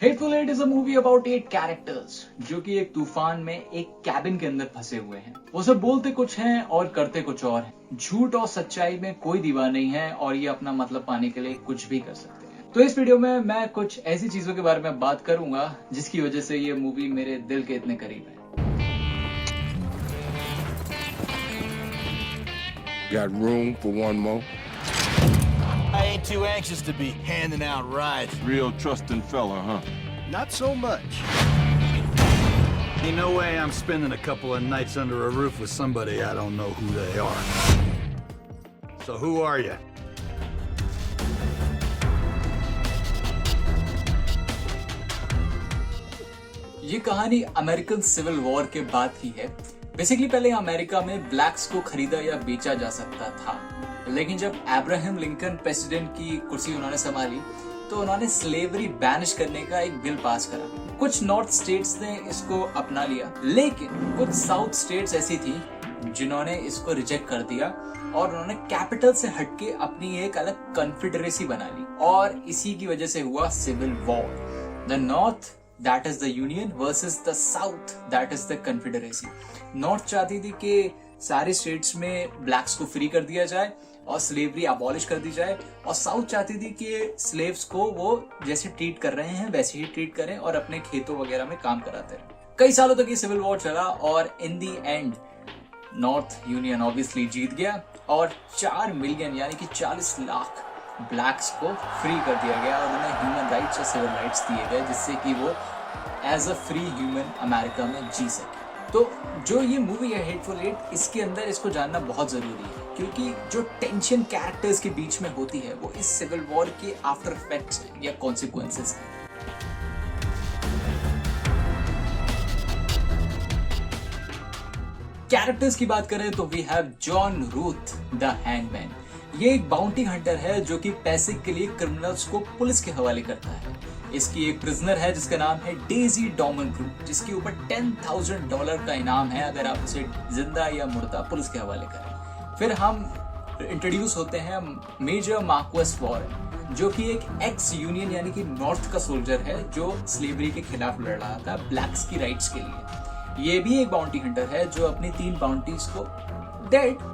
Hateful eight is a movie about 8 characters जो कि एक तूफान में एक कैबिन के अंदर फंसे हुए हैं। वो सब बोलते कुछ हैं और करते कुछ और हैं। झूठ और सच्चाई में कोई दीवार नहीं है और ये अपना मतलब पाने के लिए कुछ भी कर सकते हैं। तो इस वीडियो में मैं कुछ ऐसी चीजों के बारे में बात करूंगा जिसकी वजह से ये मूवी मेरे दिल के इतने करीब है। Got room for one more? I ain't too anxious to be handing out rides. Real trusting fella, huh? Not so much. Ain't no way I'm spending a couple of nights under a roof with somebody I don't know who they are. So who are you? ये कहानी American civil war के बाद की है। Basically पहले America में blacks को खरीदा या बेचा जा सकता था, लेकिन जब अब्राहम लिंकन प्रेसिडेंट की कुर्सी उन्होंने संभाली तो उन्होंने स्लेवरी बैनिश करने का एक बिल पास करा। कुछ नॉर्थ स्टेट्स ने इसको अपना लिया, लेकिन कुछ साउथ स्टेट्स ऐसी थी जिन्होंने इसको रिजेक्ट कर दिया और उन्होंने कैपिटल से हटके अपनी एक अलग कॉन्फेडरेसी बना ली और इसी की वजह से हुआ civil war. The north that is the union versus the south that is the confederacy। North चाहती थी कि सारे स्टेट्स में ब्लैक्स को फ्री कर दिया जाए और स्लेवरी अबॉलिश कर दी जाए, और साउथ चाहती थी कि स्लेव्स को वो जैसे ट्रीट कर रहे हैं वैसे ही ट्रीट करें और अपने खेतों वगैरह में काम कराते रहे। कई सालों तक ये सिविल वॉर चला और इन दी एंड नॉर्थ यूनियन ऑब्वियसली जीत गया और 4 मिलियन यानी कि 40 लाख ब्लैक्स को फ्री कर दिया गया और उन्हें ह्यूमन राइट्स और सिविल राइट्स दिए गए जिससे कि वो as a free human America में जी सके। तो जो ये मूवी है हेटफुल एट, इसके अंदर इसको जानना बहुत जरूरी है क्योंकि जो टेंशन कैरेक्टर्स के बीच में होती है वो इस सिविल वॉर के आफ्टर इफेक्ट्स या कॉन्सिक्वेंसेस हैं। कैरेक्टर्स की बात करें तो we have John Ruth the hangman. ये एक बाउंटी हंटर है जो कि पैसे के लिए क्रिमिनल्स को पुलिस के हवाले करता है। इसकी एक प्रिजनर है जिसका नाम है डेजी डॉमनक्रू, जिसके ऊपर $10,000 का इनाम है अगर आप उसे जिंदा या मुर्दा पुलिस के हवाले करें। फिर हम इंट्रोड्यूस होते हैं मेजर मार्क्वेस वॉरेन, जो कि एक एक्स यूनियन यानी कि नॉर्थ का सोल्जर है जो स्लेवरी के खिलाफ लड़ रहा था ब्लैक्स की राइट्स के लिए। ये भी एक बाउंटी हंटर है जो अपनी 3 बाउंटीज को डेड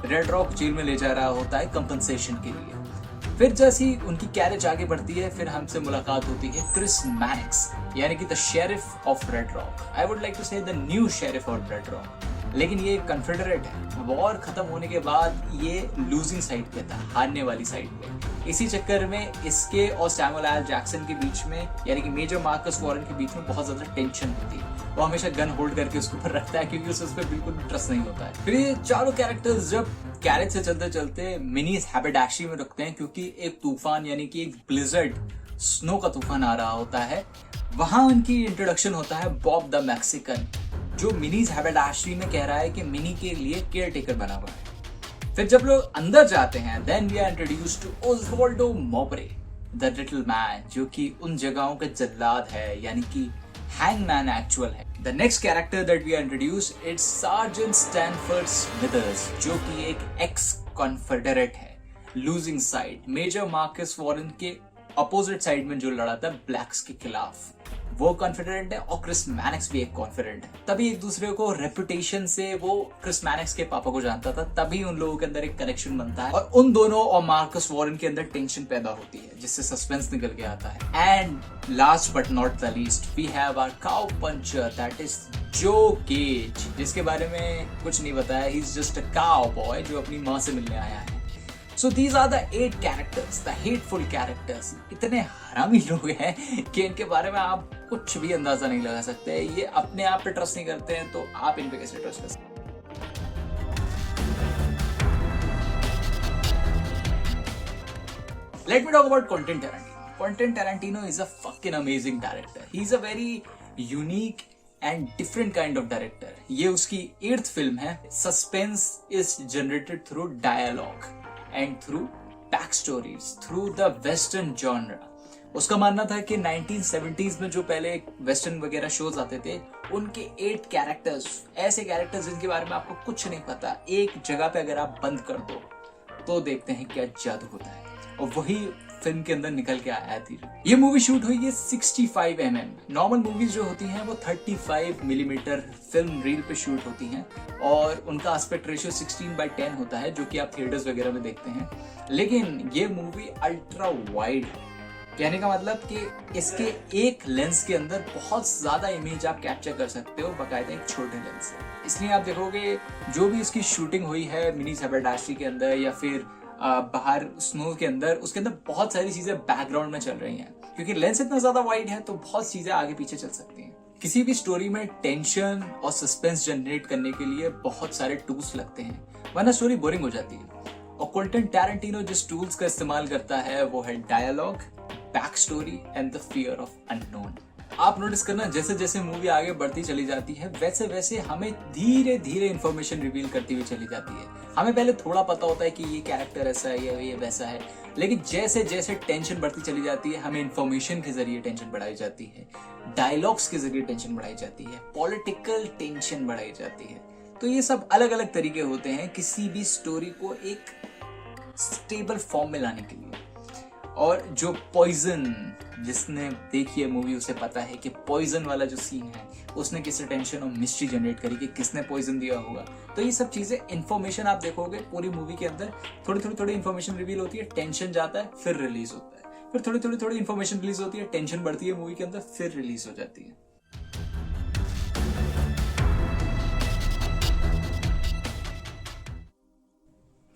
रेड रॉक जेल में ले जा रहा होता है कंपनसेशन के लिए। फिर जैसी उनकी कैरेज आगे बढ़ती है फिर हमसे मुलाकात होती है क्रिस मैनिक्स यानी कि the sheriff of Red Rock. I would like to say the new sheriff of Red Rock, लेकिन ये कॉन्फेडरेट है। वॉर खत्म होने के बाद ये लूजिंग साइड पे था, हारने वाली साइड पे। इसी चक्कर में इसके और सैमुअल एल जैक्सन के बीच में यानी कि मेजर मार्कस वॉरेन के बीच में बहुत ज्यादा टेंशन होती है। वो हमेशा गन होल्ड करके उसके ऊपर रखता है क्योंकि उसे उस पर बिल्कुल ट्रस्ट नहीं होता है। फिर ये चारों कैरेक्टर्स जब कैरेज से चलते चलते मिनी हैबिटाशी में रुकते हैं क्योंकि एक तूफान यानी कि एक ब्लिजर्ड स्नो का तूफान आ रहा होता है। वहां उनकी इंट्रोडक्शन होता है बॉब द मैक्सिकन, जो मिनीज हैबिटाशी में कह रहा है कि मिनी के लिए केयर टेकर बना हुआ है। फिर जब लोग अंदर जाते हैं then we are introduced to Oswaldo Mobray the little man, जो कि उन जगहों का जल्लाद है यानी कि हैंगमैन एक्चुअल है। The next character that we are introduced it's Sergeant Stanford Smithers, जो कि एक एक्स कॉन्फेडरेट है, losing side. Major Marcus Warren के अपोजिट साइड में जो लड़ा था ब्लैक्स के खिलाफ वो कॉन्फिडेंट है, और क्रिस मैनिक्स भी एक कॉन्फिडेंट है। तभी एक दूसरे को रेपुटेशन से वो क्रिस मैनिक्स के पापा को जानता था, तभी उन लोगों के अंदर एक कनेक्शन बनता है और उन दोनों और मार्कस वॉरेन के अंदर टेंशन पैदा होती है जिससे सस्पेंस निकल के आता है। And last but not the least we have our cow puncher that is Joe Gage, जिसके बारे में कुछ नहीं बताया। He is just a cowboy जो अपनी माँ से मिलने आया है। So these are the 8 characters, the hateful characters। इतने हरामी लोग हैं कि इनके बारे में आप कुछ भी अंदाजा नहीं लगा सकते। ये अपने आप पे ट्रस्ट नहीं करते हैं तो आप इन पे कैसे ट्रस्ट कर सकते हैं? Let me talk about Quentin Tarantino. Quentin Tarantino is a fucking amazing director. He's a very unique and different kind of director. ये उसकी 8th फिल्म है। Suspense is generated through dialogue and through backstories, through the western genre। उसका मानना था कि 1970s में जो पहले वेस्टर्न वगैरह शोज आते थे उनके 8 कैरेक्टर्स, ऐसे कैरेक्टर्स जिनके बारे में आपको कुछ नहीं पता, एक जगह पे अगर आप बंद कर दो तो देखते हैं क्या जादू होता है। और वही फिल्म के अंदर निकल के आया थी। ये मूवी शूट हुई है 65 mm। नॉर्मल मूवीज जो होती हैं वो 35 मिलीमीटर फिल्म रील पे शूट होती हैं और उनका एस्पेक्ट रेशियो 16:10 होता है, जो कि आप थिएटर्स वगैरह में देखते हैं। लेकिन ये मूवी अल्ट्रा वाइड है, कहने का मतलब कि इसके एक लेंस के अंदर बहुत ज्यादा इमेज आप कैप्चर कर सकते हो, बाकायदा एक छोटे लेंस से। इसलिए आप देखोगे जो भी इसकी शूटिंग हुई है मिनी हैबरडाशी के अंदर या फिर बाहर स्नो के अंदर, उसके अंदर बहुत सारी चीजें बैकग्राउंड में चल रही हैं, क्योंकि लेंस इतना ज्यादा वाइड है तो बहुत चीजें आगे पीछे चल सकती हैं। किसी भी स्टोरी में टेंशन और सस्पेंस जनरेट करने के लिए बहुत सारे टूल्स लगते हैं, वरना स्टोरी बोरिंग हो जाती है। और क्विंटन टैरेंटिनो जिस टूल्स का इस्तेमाल करता है वो है dialogue, back story and the fear of unknown. आप नोटिस करना जैसे जैसे मूवी आगे बढ़ती चली जाती है वैसे वैसे हमें धीरे धीरे इंफॉर्मेशन रिवील करती हुई चली जाती है। हमें पहले थोड़ा पता होता है कि ये कैरेक्टर ऐसा है या ये वैसा है, लेकिन जैसे जैसे टेंशन बढ़ती चली जाती है हमें इंफॉर्मेशन के जरिए टेंशन बढ़ाई जाती है, डायलॉग्स के जरिए टेंशन बढ़ाई जाती है, पॉलिटिकल टेंशन बढ़ाई जाती है। तो ये सब अलग अलग तरीके होते हैं किसी भी स्टोरी को एक स्टेबल फॉर्म में लाने के लिए। और जो पॉइजन, जिसने देखी है मूवी उसे पता है कि पॉइजन वाला जो सीन है उसने किससे टेंशन और मिस्ट्री जनरेट करी कि किसने पॉइजन दिया होगा। तो ये सब चीजें इंफॉर्मेशन आप देखोगे पूरी मूवी के अंदर थोड़ी इंफॉर्मेशन रिवील होती है, टेंशन जाता है, फिर रिलीज होता है, फिर थोड़ी इंफॉर्मेशन रिलीज होती है, टेंशन बढ़ती है मूवी के अंदर, फिर रिलीज हो जाती है।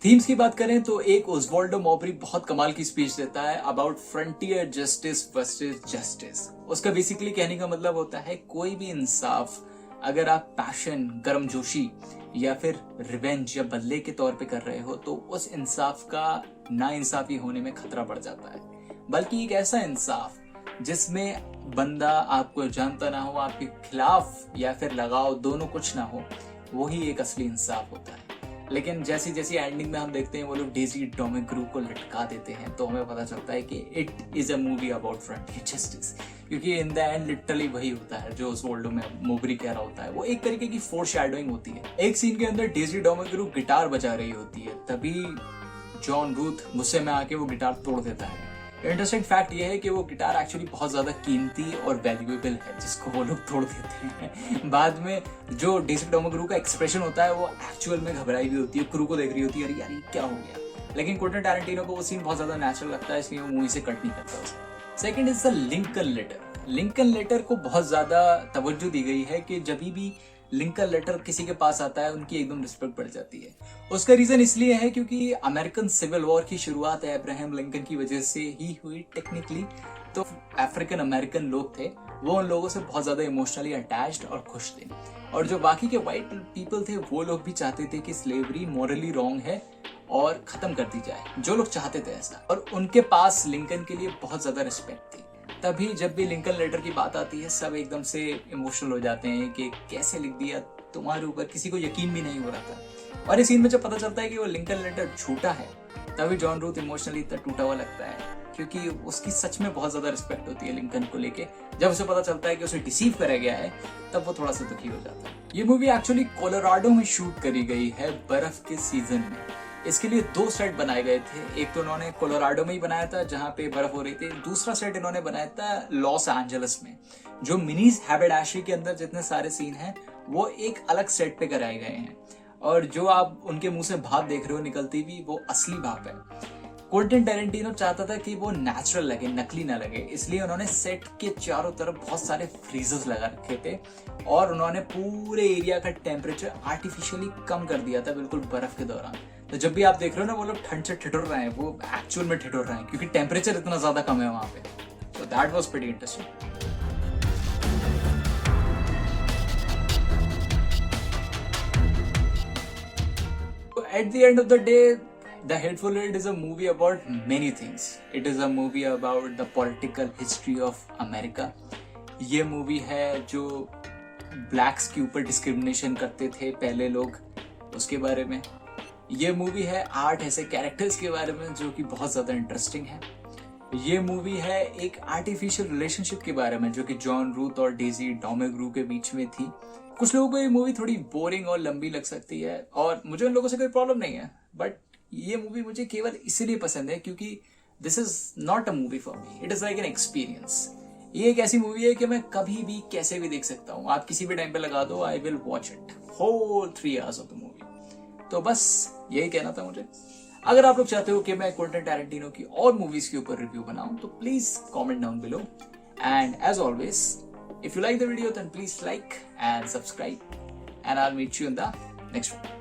थीम्स की बात करें तो एक ओस्वाल्डो मॉब्री बहुत कमाल की स्पीच देता है about frontier justice versus justice. उसका बेसिकली कहने का मतलब होता है कोई भी इंसाफ अगर आप पैशन, गर्मजोशी या फिर रिवेंज या बदले के तौर पे कर रहे हो तो उस इंसाफ का नाइंसाफी होने में खतरा बढ़ जाता है। बल्कि एक ऐसा इंसाफ जिसमें बंदा आपको जानता ना हो, आपके खिलाफ या फिर लगाव दोनों कुछ ना हो, वही एक असली इंसाफ होता है। लेकिन जैसी जैसी एंडिंग में हम देखते हैं वो लोग डेजी डोमिग्रू को लटका देते हैं तो हमें पता चलता है कि it is a movie about frontier justice, क्योंकि इन द एंड लिटरली वही होता है जो ओस्वाल्डो में मोब्री कह रहा होता है। वो एक तरीके की फोरशैडोइंग होती है। एक सीन के अंदर डेजी डोमिग्रू गिटार बजा रही होती है, तभी जॉन रूथ गुस्से में आके वो गिटार तोड़ देता है। इंटरेस्टिंग फैक्ट ये है कि वो गिटार एक्चुअली बहुत ज्यादा कीमती और वैल्यूएबल है जिसको वो लोग तोड़ देते हैं। बाद में जो डेजी डोमिग्रू का एक्सप्रेशन होता है वो एक्चुअल में घबराई हुई होती है, क्रू को देख रही होती है, अरे यार ये क्या हो गया। लेकिन क्विंटन टैरेंटिनो को वो सीन बहुत ज्यादा नेचुरल लगता है, इसलिए वो मूवी से कट नहीं करता उसको। Second is the Lincoln letter. Lincoln letter को बहुत ज्यादा तवज्जो दी गई है कि जब भी लिंकन लेटर किसी के पास आता है उनकी एकदम रिस्पेक्ट बढ़ जाती है। उसका रीजन इसलिए है क्योंकि अमेरिकन सिविल वॉर की शुरुआत अब्राहम लिंकन की वजह से ही हुई टेक्निकली। तो अफ्रीकन अमेरिकन लोग थे वो उन लोगों से बहुत ज्यादा इमोशनली अटैच्ड और खुश थे, और जो बाकी के वाइट पीपल थे वो लोग भी चाहते थे कि स्लेवरी मॉरली रॉन्ग है और खत्म कर दी जाए, जो लोग चाहते थे ऐसा। और उनके पास लिंकन के लिए बहुत ज्यादा रिस्पेक्ट थी। तभी जब भी लिंकन लेटर की बात आती है सब एकदम से इमोशनल हो जाते हैं कि कैसे लिख दिया तुम्हारे ऊपर, किसी को यकीन भी नहीं हो रहा था। और इस सीन में जब पता चलता है कि वो लिंकन लेटर झूठा है तभी जॉन रूथ इमोशनली इतना टूटा हुआ लगता है, क्योंकि उसकी सच में बहुत ज्यादा रिस्पेक्ट होती है लिंकन को लेके। जब उसे पता चलता है कि उसे डिसीव करा गया है तब वो थोड़ा सा दुखी हो जाता है। ये मूवी एक्चुअली कोलोराडो में शूट करी गई है बर्फ के सीजन में। इसके लिए 2 सेट बनाए गए थे। एक तो उन्होंने कोलोराडो में ही बनाया था जहां पे बर्फ हो रही थी, दूसरा सेट इन्होंने बनाया था लॉस एंजलिस में। जो मिनी हैबरडाशी के अंदर जितने सारे सीन हैं वो एक अलग सेट पे कराए गए हैं, और जो आप उनके मुंह से भाप देख रहे हो निकलती हुई वो असली भाप है। क्विंटन टैरेंटिनो चाहता था कि वो नेचुरल लगे, नकली ना लगे, इसलिए उन्होंने सेट के चारों तरफ बहुत सारे फ्रीजर्स लगा रखे थे और उन्होंने पूरे एरिया का टेम्परेचर आर्टिफिशियली कम कर दिया था बिल्कुल बर्फ के दौरान। तो जब भी आप देख रहे हो ना वो लोग ठंड से ठिठुर रहे हैं, वो एक्चुअल में ठिठुर रहे हैं क्योंकि टेम्परेचर इतना ज्यादा कम है वहां पे। तो that was pretty interesting. At the end of the day, The Hateful Eight is a movie about many things. It is a movie about the political history of America. ये मूवी है जो blacks के ऊपर discrimination करते थे पहले लोग, उसके बारे में। ये मूवी है 8 ऐसे कैरेक्टर्स के बारे में जो कि बहुत ज़्यादा इंटरेस्टिंग है। ये मूवी है एक आर्टिफिशियल रिलेशनशिप के बारे में जो कि जॉन रूथ और डेजी डोमिग्रू के बीच में थी। कुछ लोगों को ये मूवी थोड़ी बोरिंग और लंबी लग सकती है और मुझे उन लोगों से कोई प्रॉब्लम नहीं है, बट ये मूवी मुझे केवल इसीलिए पसंद है क्योंकि this is not a movie for me, it is like an experience. ये एक ऐसी मूवी है कि मैं कभी भी कैसे भी देख सकता हूँ, आप किसी भी टाइम पे लगा दो, I will watch it whole 3 hours of the movie. तो बस यही कहना था मुझे। अगर आप लोग चाहते हो कि मैं क्विंटन टैरेंटिनो की और मूवीज के ऊपर रिव्यू बनाऊं तो please comment down below, and as always if you like the video then please like and subscribe, and I'll meet you in the next one.